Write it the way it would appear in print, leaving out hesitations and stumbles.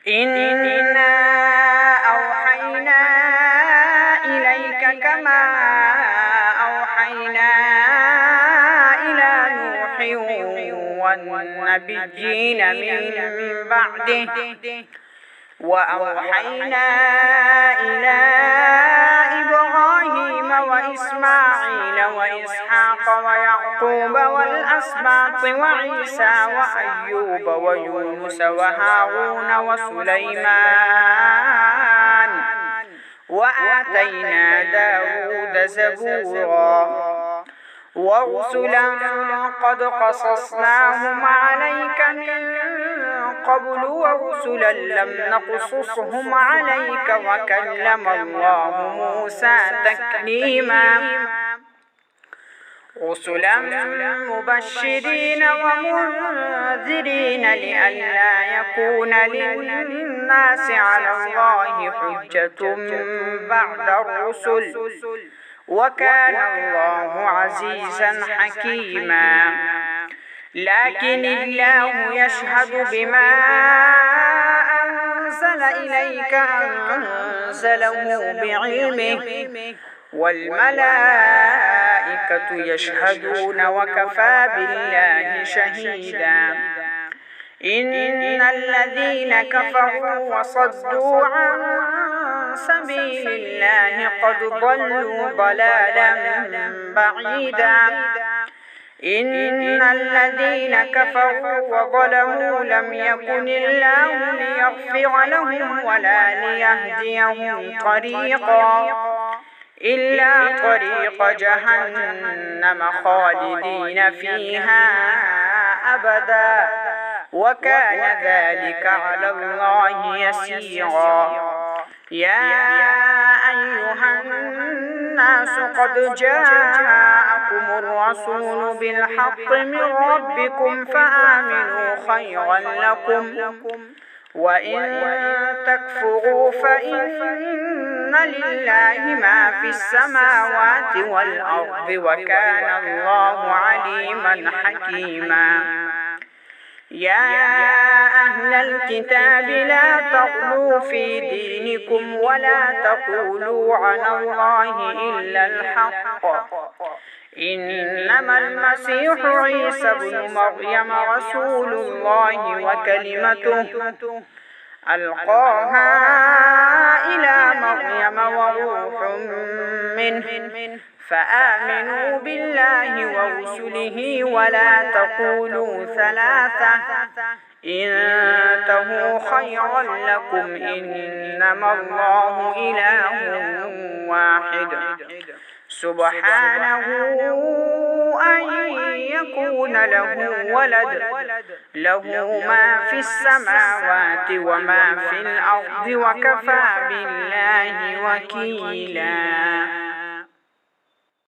إنا أوحينا إليك كما أوحينا إلى نوح والنبيين من بعده وأوحينا إلى إبراهيم وإسماعيل وإسحاق ويعقوب والأسباط وعيسى وأيوب ويونس وهارون وسليمان وآتينا داود زبورا ورسلا قد قصصناهم عليك من قبل ورسلا لم نقصصهم عليك وكلم الله موسى تكليما رسلا مبشرين ومنذرين لئلا يكون للناس على الله حجة بعد الرسل وكان الله عزيزا حكيما لكن الله يشهد بما أنزل إليك أنزله بعلمه والملائكة يشهدون وكفى بالله شهيدا إن الذين كفروا وصدوا عن سبيل الله قد ضلوا ضلالا بعيدا إن الذين كفروا وظلموا لم يكن الله ليغفر لهم ولا ليهديهم طريقا إلا طريق جهنم خالدين فيها أبدا وكان ذلك على الله يسيرا يا أيها الناس قد جاءكم الرسول بالحق من ربكم فآمنوا خيرا لكم وإن تكفروا فإن لله ما في السماوات والأرض وكان الله عليما حكيما يا أهل الكتاب لا تغلوا في دينكم ولا تقولوا على الله إلا الحق إنما المسيح عيسى ابن مريم رسول الله وكلمته ألقاها إلى مريم وروح منه فآمنوا بالله ورسله ولا تقولوا ثلاثة انتهوا خيرا لكم إنما الله إله واحد سبحانه أن يكون له ولد له ما في السماوات وما في الأرض وكفى بالله وكيلا.